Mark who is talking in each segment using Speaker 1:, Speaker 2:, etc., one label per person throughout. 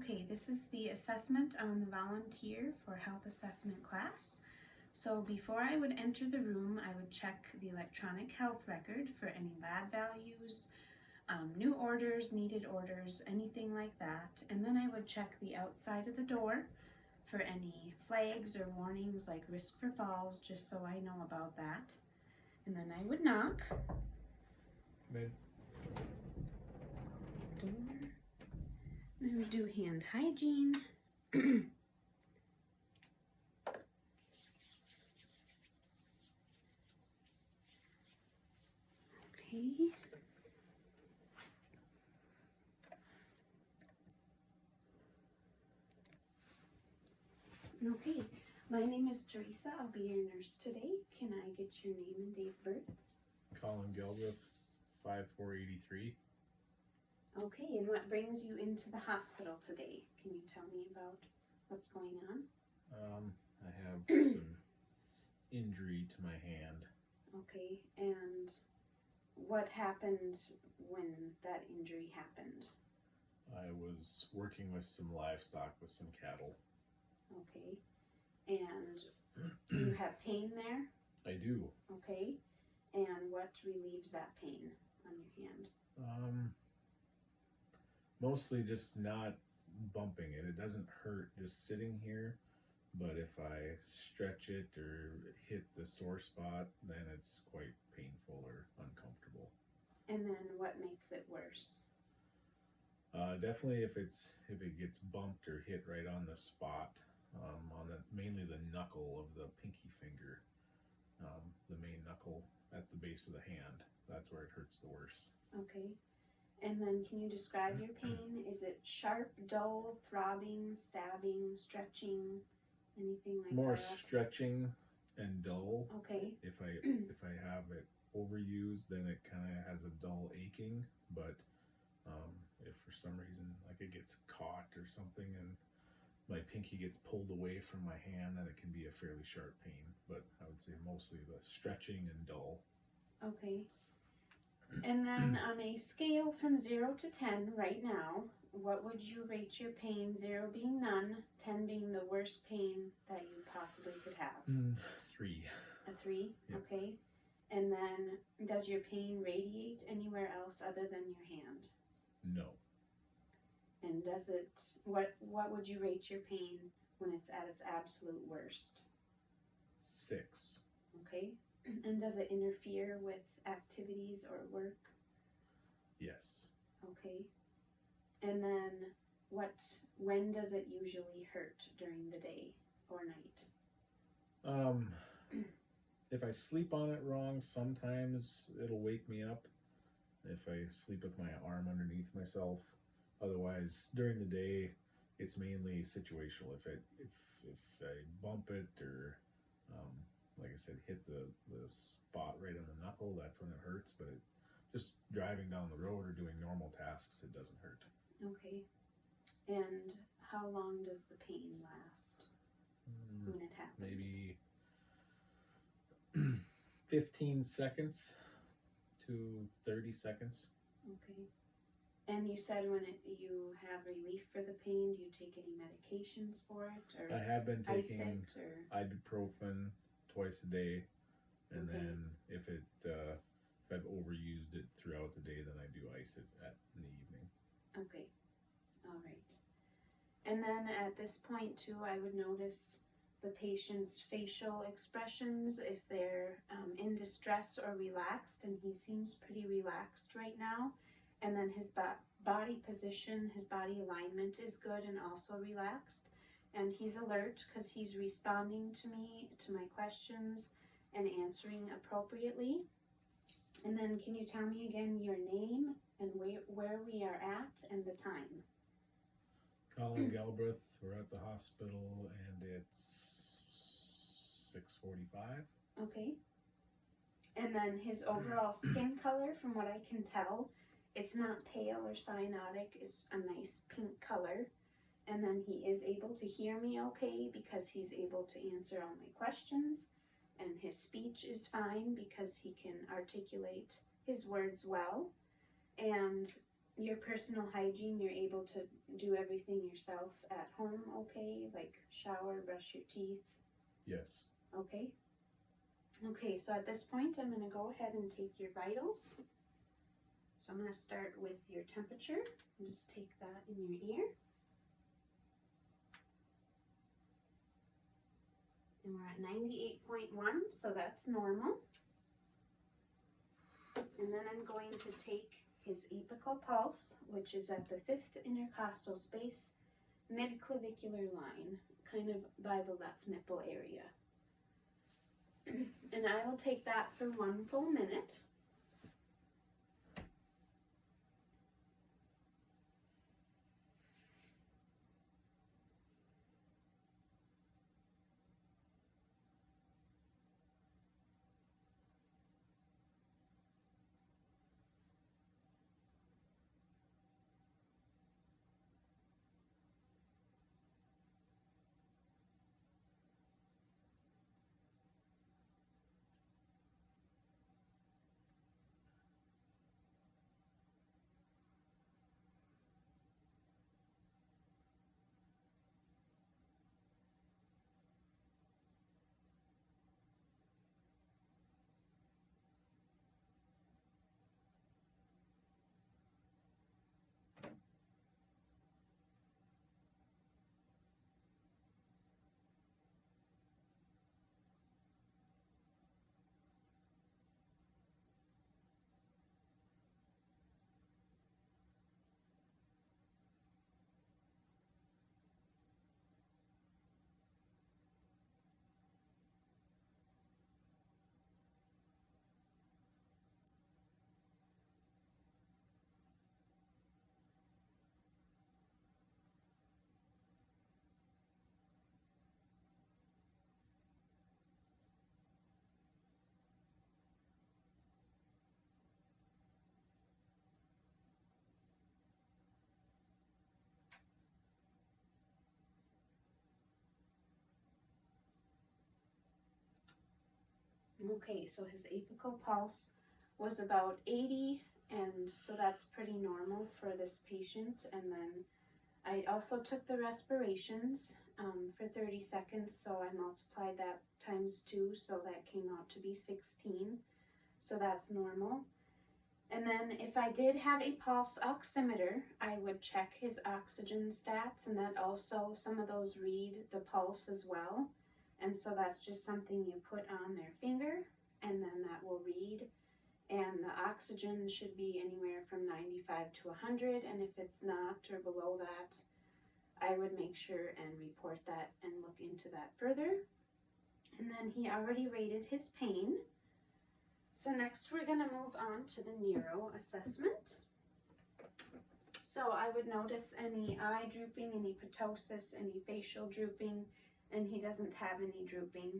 Speaker 1: Okay, this is the assessment on the volunteer for health assessment class. So before I would enter the room, I would check the electronic health record for any lab values, new orders, needed orders, anything like that. And then I would check the outside of the door for any flags or warnings like risk for falls, just so I know about that. And then I would knock.
Speaker 2: Mid.
Speaker 1: Door. And I would do hand hygiene. Okay. Okay, my name is Teresa. I'll be your nurse today. Can I get your name and date of birth?
Speaker 2: Colin Galbraith, 5'4", 83.
Speaker 1: Okay, and what brings you into the hospital today? Can you tell me about what's going on?
Speaker 2: I have some injury to my hand.
Speaker 1: Okay, and what happened when that injury happened?
Speaker 2: I was working with some livestock, with some cattle.
Speaker 1: Okay, and you have pain there?
Speaker 2: I do.
Speaker 1: Okay, and what relieves that pain on your hand?
Speaker 2: Mostly just not bumping it. It doesn't hurt just sitting here, but if I stretch it or hit the sore spot, then it's quite painful or uncomfortable.
Speaker 1: And then what makes it worse?
Speaker 2: Definitely if it gets bumped or hit right on the spot, on mainly the knuckle of the pinky finger, the main knuckle at the base of the hand. That's where it hurts the worst.
Speaker 1: Okay. And then can you describe your pain? Is it sharp, dull, throbbing, stabbing, stretching, anything like
Speaker 2: More
Speaker 1: that?
Speaker 2: stretching and dull.
Speaker 1: Okay.
Speaker 2: If I have it overused, then it kind of has a dull aching. But if for some reason like it gets caught or something and my pinky gets pulled away from my hand, then it can be a fairly sharp pain. But I would say mostly the stretching and dull.
Speaker 1: Okay. And then on a scale from 0 to 10 right now, what would you rate your pain? 0 being none, 10 being the worst pain that you possibly could have?
Speaker 2: 3.
Speaker 1: A 3?
Speaker 2: Yep.
Speaker 1: Okay. And then does your pain radiate anywhere else other than your hand?
Speaker 2: No.
Speaker 1: And does it, what would you rate your pain when it's at its absolute worst?
Speaker 2: 6.
Speaker 1: Okay. And does it interfere with activities or work?
Speaker 2: Yes.
Speaker 1: Okay. And then when does it usually hurt during the day or night?
Speaker 2: If I sleep on it wrong, sometimes it'll wake me up. If I sleep with my arm underneath myself. Otherwise, during the day, it's mainly situational. If I bump it or, like I said, hit the spot right on the knuckle, that's when it hurts. But just driving down the road or doing normal tasks, it doesn't hurt.
Speaker 1: Okay. And how long does the pain last when it happens?
Speaker 2: Maybe 15 seconds to 30 secones.
Speaker 1: Okay. And you said when you have relief for the pain, do you take any medications for it? Or
Speaker 2: I have been taking
Speaker 1: ice it, or?
Speaker 2: ibuprofen twice a day, and
Speaker 1: Okay.
Speaker 2: then if I've overused it throughout the day, then I do ice it in the evening.
Speaker 1: Okay. All right. And then at this point too, I would notice the patient's facial expressions, if they're in distress or relaxed, and he seems pretty relaxed right now. And then his body position, his body alignment is good and also relaxed. And he's alert because he's responding to me, to my questions, and answering appropriately. And then can you tell me again your name and where we are at and the time?
Speaker 2: Colin Galbraith, we're at the hospital, and it's 6:45.
Speaker 1: Okay. And then his overall skin color, from what I can tell, it's not pale or cyanotic, it's a nice pink color. And then he is able to hear me okay because he's able to answer all my questions. And his speech is fine because he can articulate his words well. And your personal hygiene, you're able to do everything yourself at home, okay? Like shower, brush your teeth,
Speaker 2: Yes.
Speaker 1: okay? Okay, so at this point, I'm going to go ahead and take your vitals. So I'm going to start with your temperature and just take that in your ear. And we're at 98.1, so that's normal. And then I'm going to take his apical pulse, which is at the 5th intercostal space, mid-clavicular line, kind of by the left nipple area. And I will take that for 1 full minute. Okay, so his apical pulse was about 80, and so that's pretty normal for this patient. And then I also took the respirations for 30 seconds, so I multiplied that times 2, so that came out to be 16. So that's normal. And then if I did have a pulse oximeter, I would check his oxygen stats, and that also, some of those read the pulse as well. And so that's just something you put on their finger, and then that will read. And the oxygen should be anywhere from 95 to 100, and if it's not or below that, I would make sure and report that and look into that further. And then he already rated his pain. So next we're going to move on to the neuro assessment. So I would notice any eye drooping, any ptosis, any facial drooping, and he doesn't have any drooping.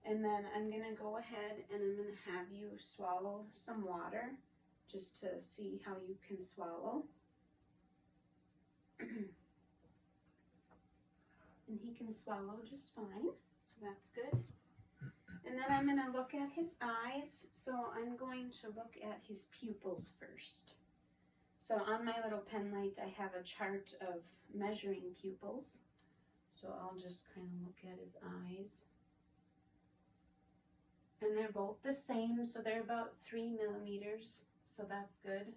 Speaker 1: And then I'm going to go ahead and I'm going to have you swallow some water just to see how you can swallow. And he can swallow just fine, so that's good. And then I'm going to look at his eyes, so I'm going to look at his pupils first. So on my little pen light, I have a chart of measuring pupils. So I'll just kind of look at his eyes. And they're both the same, so they're about 3 millimeters, so that's good.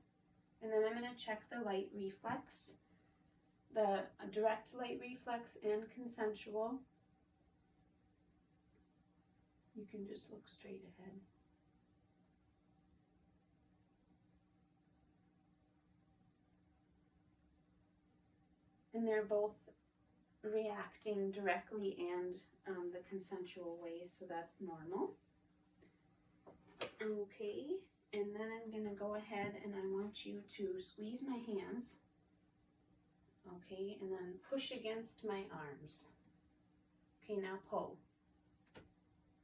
Speaker 1: And then I'm going to check the light reflex, the direct light reflex and consensual. You can just look straight ahead. And they're both reacting directly and the consensual way, so that's normal. Okay, and then I'm going to go ahead and I want you to squeeze my hands. Okay, and then push against my arms. Okay, now pull.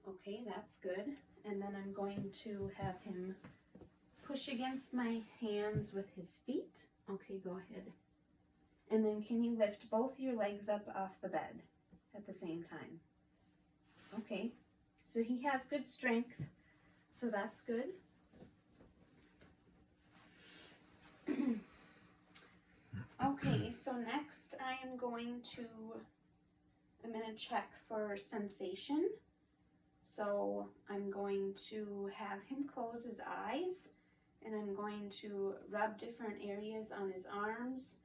Speaker 1: Okay, that's good. And then I'm going to have him push against my hands with his feet. Okay, go ahead. And then can you lift both your legs up off the bed at the same time? Okay, so he has good strength, so that's good. so next I'm going to check for sensation. So I'm going to have him close his eyes, and I'm going to rub different areas on his arms,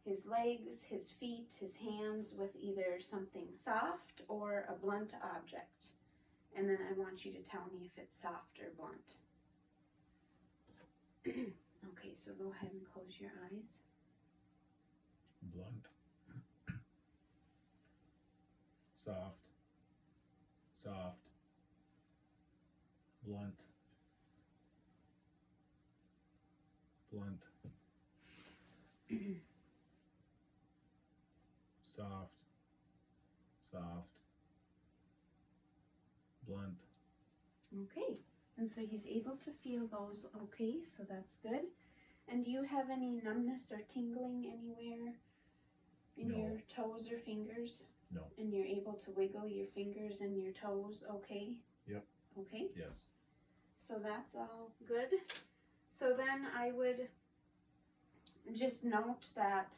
Speaker 1: his legs, his feet, his hands with either something soft or a blunt object. And then I want you to tell me if it's soft or blunt. Okay, so go ahead and close your eyes.
Speaker 2: Blunt. Soft. Soft. Blunt. Blunt. Soft. Soft. Blunt.
Speaker 1: Okay, and so he's able to feel those okay, so that's good. And do you have any numbness or tingling anywhere in
Speaker 2: No.
Speaker 1: your toes or fingers?
Speaker 2: No.
Speaker 1: And you're able to wiggle your fingers and your toes okay?
Speaker 2: Yep.
Speaker 1: Okay,
Speaker 2: Yes.
Speaker 1: so that's all good. So then I would just note that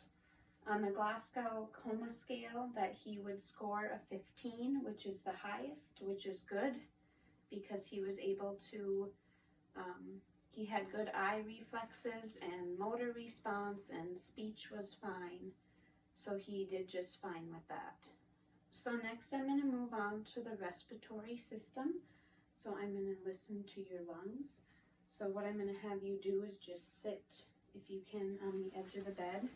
Speaker 1: on the Glasgow Coma scale that he would score a 15, which is the highest, which is good because he was able to, he had good eye reflexes and motor response, and speech was fine. So he did just fine with that. So next I'm going to move on to the respiratory system. So I'm going to listen to your lungs. So what I'm going to have you do is just sit, if you can, on the edge of the bed.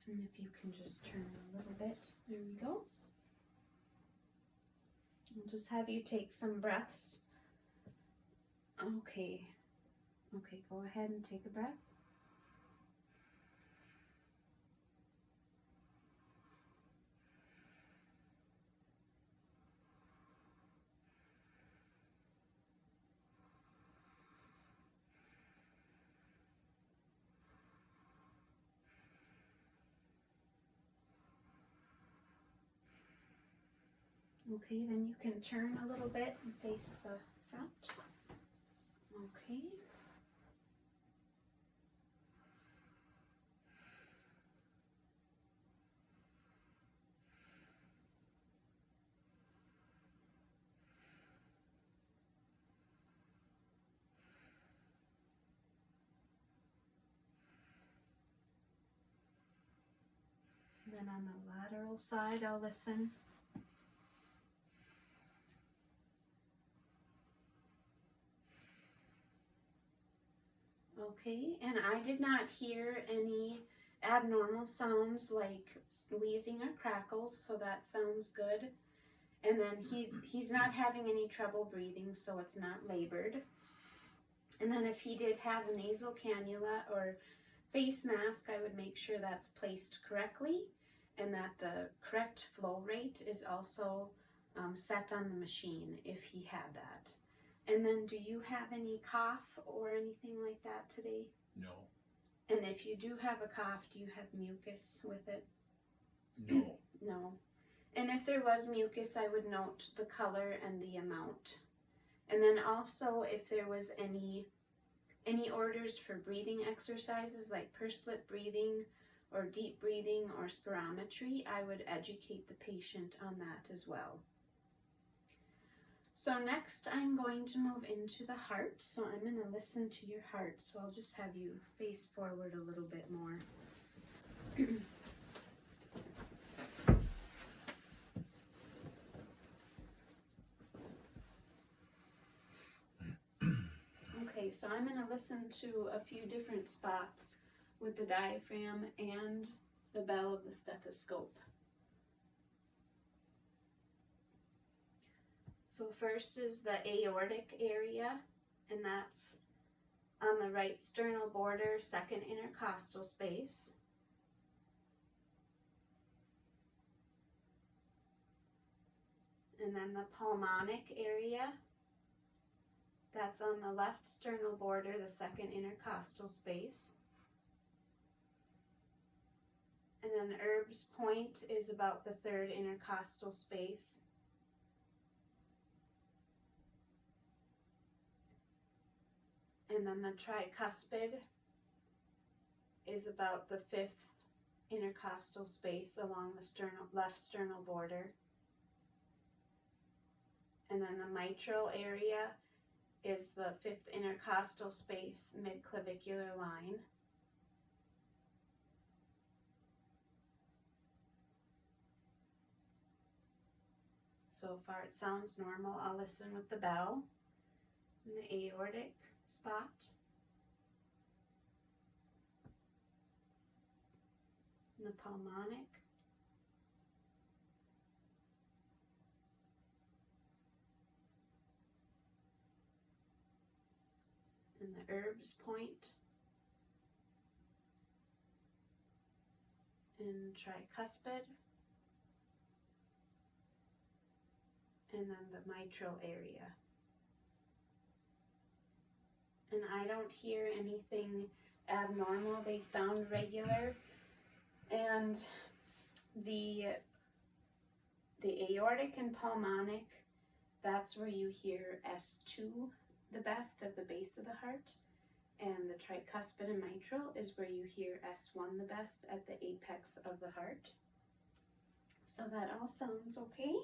Speaker 1: And if you can just turn a little bit, there we go. I'll just have you take some breaths. Okay. Okay, go ahead and take a breath. Okay, then you can turn a little bit and face the front. Okay. Then on the lateral side, I'll listen. Okay, and I did not hear any abnormal sounds like wheezing or crackles, so that sounds good. And then he's not having any trouble breathing, so it's not labored. And then if he did have a nasal cannula or face mask, I would make sure that's placed correctly and that the correct flow rate is also set on the machine if he had that. And then do you have any cough or anything like that today?
Speaker 2: No.
Speaker 1: And if you do have a cough, do you have mucus with it?
Speaker 2: No.
Speaker 1: No. And if there was mucus, I would note the color and the amount. And then also if there was any orders for breathing exercises like pursed lip breathing or deep breathing or spirometry, I would educate the patient on that as well. So next I'm going to move into the heart. So I'm going to listen to your heart. So I'll just have you face forward a little bit more. Okay, so I'm going to listen to a few different spots with the diaphragm and the bell of the stethoscope. So first is the aortic area, and that's on the right sternal border, second intercostal space. And then the pulmonic area, that's on the left sternal border, the second intercostal space. herb's point is about the third intercostal space. And then the tricuspid is about the fifth intercostal space along the left sternal border. And then the mitral area is the fifth intercostal space, mid-clavicular line. So far it sounds normal. I'll listen with the bell. And the aortic spot. And the pulmonic. And the herb's point. And tricuspid. And then the mitral area. And I don't hear anything abnormal. They sound regular. And the aortic and pulmonic, that's where you hear S2 the best at the base of the heart. And the tricuspid and mitral is where you hear S1 the best at the apex of the heart. So that all sounds okay.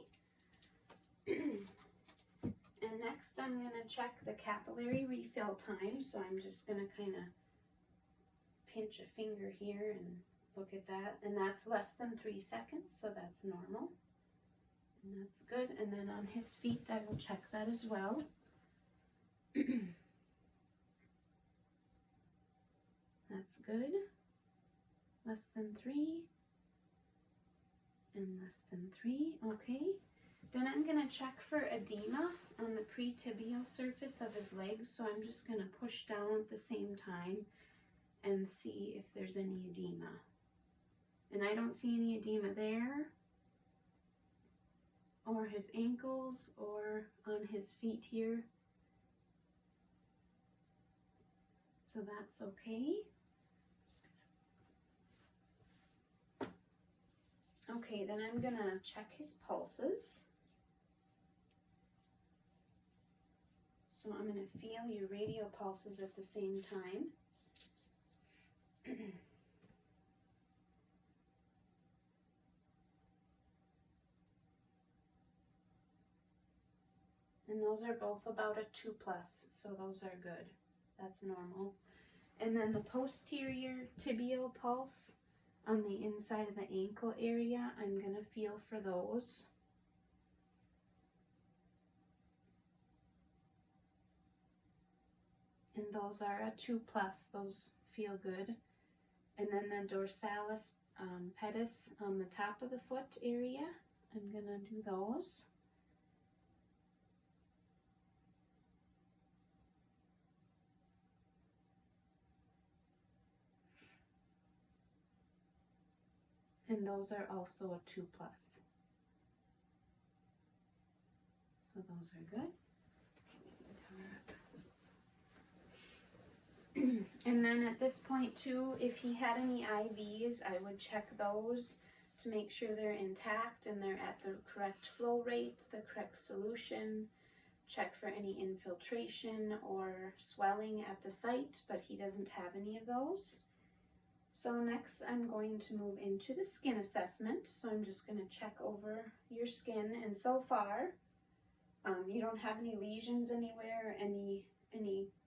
Speaker 1: And next I'm going to check the capillary refill time. So I'm just going to kind of pinch a finger here and look at that. And that's less than 3 seconds, so that's normal. And that's good. And then on his feet I will check that as well. That's good. Less than 3. And less than 3. Okay. Then I'm going to check for edema on the pretibial surface of his legs. So I'm just going to push down at the same time and see if there's any edema. And I don't see any edema there, or his ankles, or on his feet here. So that's okay. Okay, then I'm going to check his pulses. So I'm going to feel your radial pulses at the same time. And those are both about a 2+, so those are good. That's normal. And then the posterior tibial pulse on the inside of the ankle area, I'm going to feel for those. And those are a 2+, those feel good. And then the dorsalis pedis on the top of the foot area, I'm going to do those. And those are also a 2+. So those are good. And then at this point too, if he had any IVs, I would check those to make sure they're intact and they're at the correct flow rate, the correct solution. Check for any infiltration or swelling at the site, but he doesn't have any of those. So next I'm going to move into the skin assessment. So I'm just going to check over your skin, and so far you don't have any lesions anywhere, any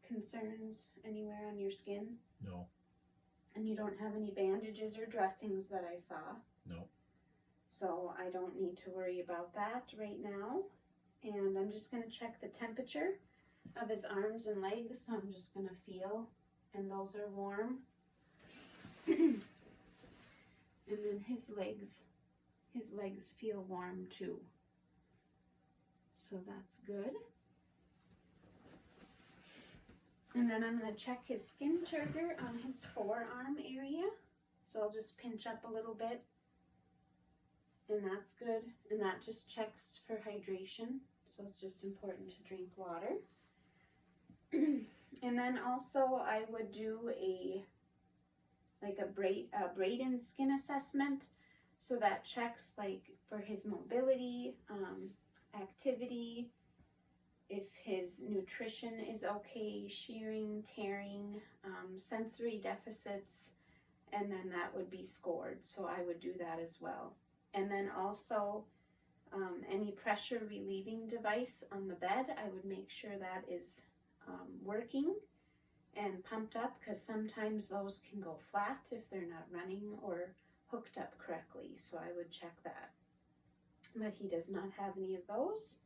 Speaker 1: concerns anywhere on your skin?
Speaker 2: No.
Speaker 1: And you don't have any bandages or dressings that I saw?
Speaker 2: No.
Speaker 1: So I don't need to worry about that right now. And I'm just going to check the temperature of his arms and legs. So I'm just going to feel, and those are warm. And then his legs feel warm too. So that's good. And then I'm going to check his skin turgor on his forearm area. So I'll just pinch up a little bit. And that's good. And that just checks for hydration. So it's just important to drink water. And then also I would do a Braden skin assessment So that checks like for his mobility, activity, if his nutrition is okay, shearing, tearing, sensory deficits, and then that would be scored. So I would do that as well. And then also any pressure relieving device on the bed, I would make sure that is working and pumped up, because sometimes those can go flat if they're not running or hooked up correctly. So I would check that. But he does not have any of those.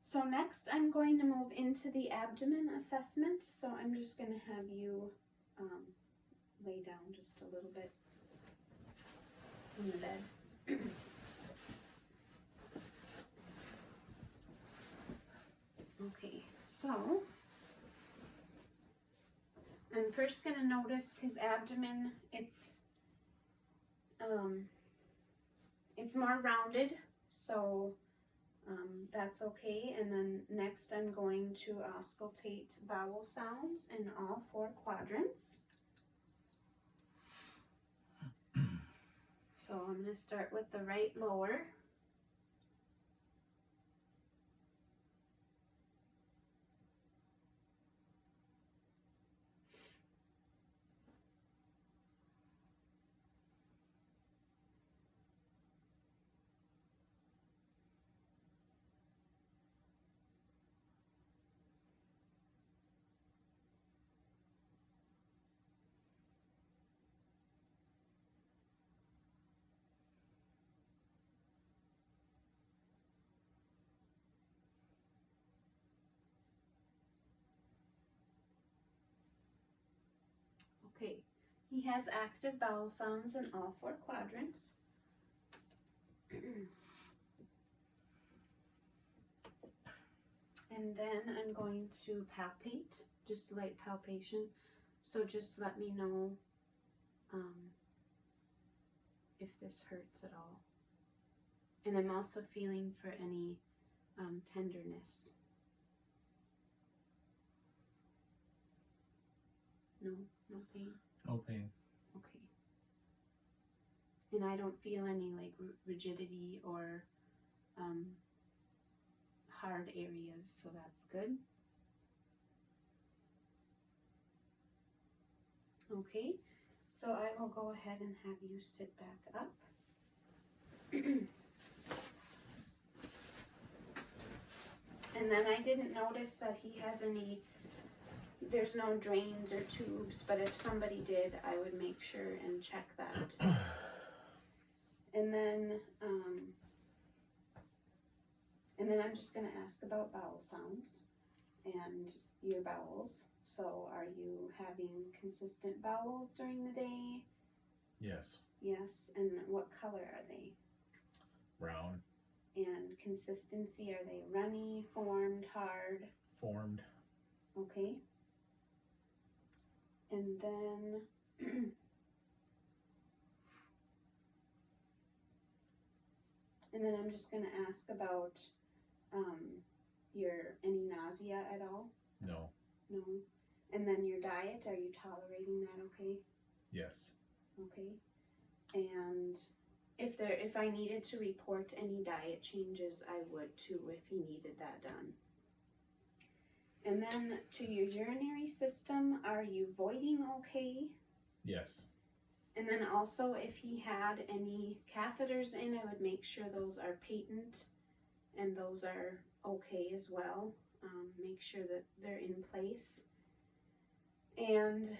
Speaker 1: So next I'm going to move into the abdomen assessment. So I'm just going to have you lay down just a little bit in the bed. Okay, so I'm first going to notice his abdomen. It's more rounded, so that's okay. And then next I'm going to auscultate bowel sounds in all 4 quadrants. So I'm going to start with the right lower. Okay, he has active bowel sounds in all 4 quadrants. And then I'm going to palpate, just light palpation. So just let me know if this hurts at all. And I'm also feeling for any tenderness. No pain?
Speaker 2: No pain.
Speaker 1: Okay. And I don't feel any like rigidity or hard areas, so that's good. Okay, so I will go ahead and have you sit back up. And then I didn't notice that he has any, there's no drains or tubes, but if somebody did, I would make sure and check that. And then I'm just going to ask about bowel sounds and your bowels. So are you having consistent bowels during the day?
Speaker 2: Yes.
Speaker 1: Yes. And what color are they?
Speaker 2: Brown.
Speaker 1: And consistency, are they runny, formed, hard?
Speaker 2: Formed.
Speaker 1: Okay. And then I'm just going to ask about any nausea at all?
Speaker 2: No.
Speaker 1: No. And then your diet, are you tolerating that okay?
Speaker 2: Yes.
Speaker 1: Okay. And if I needed to report any diet changes, I would too, if he needed that done. And then to your urinary system, are you voiding okay?
Speaker 2: Yes.
Speaker 1: And then also if he had any catheters in, I would make sure those are patent and those are okay as well. Make sure that they're in place. And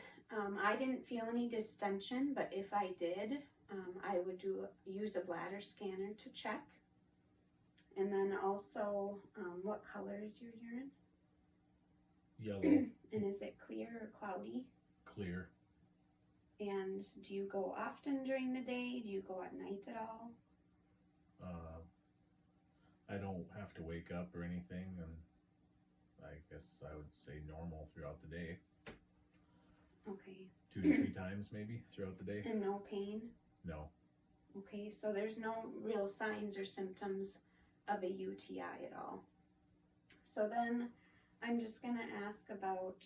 Speaker 1: I didn't feel any distension, but if I did, I would use a bladder scanner to check. And then also, what color is your urine?
Speaker 2: Yellow.
Speaker 1: And is it clear or cloudy?
Speaker 2: Clear.
Speaker 1: And do you go often during the day? Do you go at night at all?
Speaker 2: I don't have to wake up or anything, and I guess I would say normal throughout the day.
Speaker 1: Okay.
Speaker 2: 2 to 3 times maybe throughout the day.
Speaker 1: And no pain?
Speaker 2: No.
Speaker 1: Okay, so there's no real signs or symptoms of a UTI at all. So then I'm just going to ask about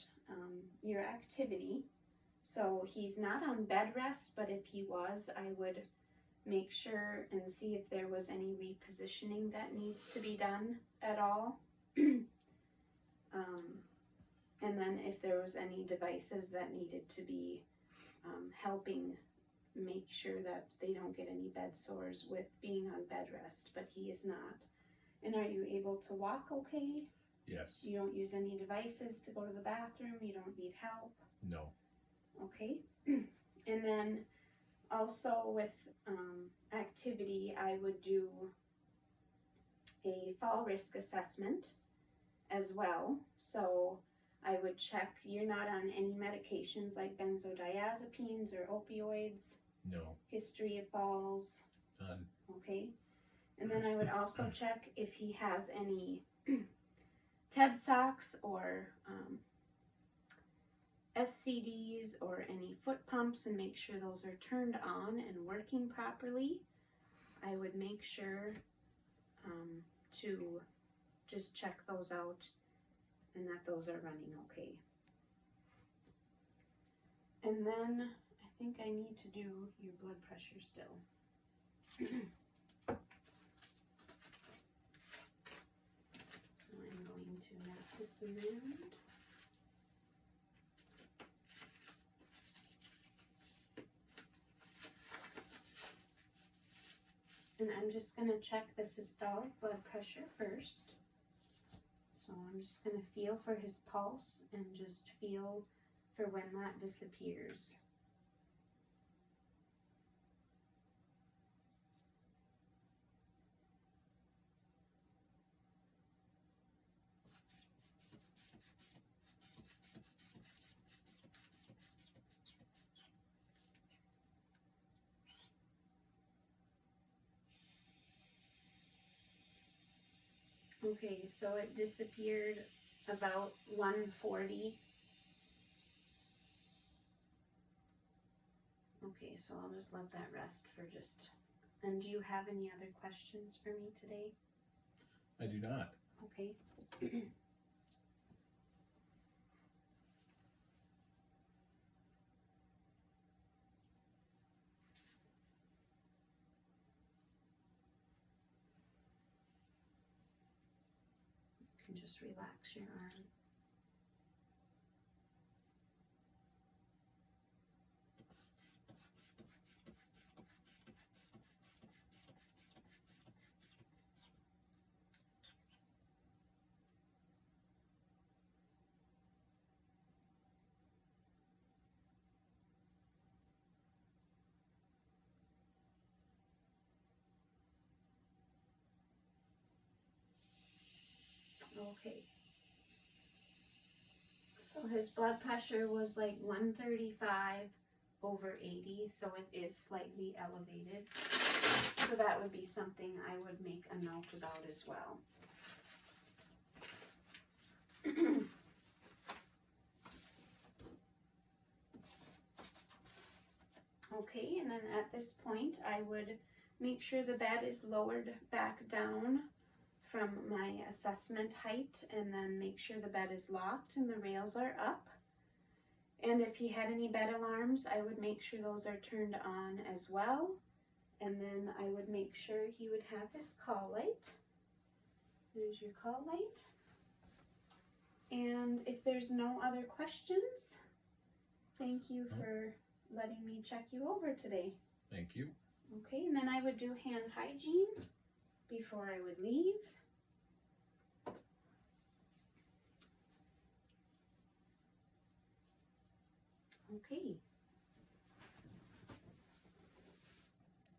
Speaker 1: your activity. So he's not on bed rest, but if he was, I would make sure and see if there was any repositioning that needs to be done at all. And then if there was any devices that needed to be helping make sure that they don't get any bed sores with being on bed rest, but he is not. And are you able to walk okay?
Speaker 2: Yes.
Speaker 1: You don't use any devices to go to the bathroom? You don't need help?
Speaker 2: No.
Speaker 1: Okay. And then also with activity, I would do a fall risk assessment as well. So I would check you're not on any medications like benzodiazepines or opioids,
Speaker 2: No.
Speaker 1: history of falls,
Speaker 2: None.
Speaker 1: okay? And then I would also check if he has any TED socks or SCDs or any foot pumps, and make sure those are turned on and working properly. I would make sure to just check those out and that those are running okay. And then I think I need to do your blood pressure still. So I'm going to wrap this around. And I'm just going to check the systolic blood pressure first. So I'm just going to feel for his pulse and just feel for when that disappears. Okay, so it disappeared about 140. Okay, so I'll just let that rest for just... And do you have any other questions for me today?
Speaker 2: I do not.
Speaker 1: Okay. You can just relax your arm. Okay. So his blood pressure was like 135/80, so it is slightly elevated. So that would be something I would make a note about as well. Okay, and then at this point I would make sure the bed is lowered back down from my assessment height, and then make sure the bed is locked and the rails are up. And if he had any bed alarms, I would make sure those are turned on as well. And then I would make sure he would have his call light. There's your call light. And if there's no other questions, thank you for letting me check you over today.
Speaker 2: Thank you.
Speaker 1: Okay, and then I would do hand hygiene before I would leave. Okay,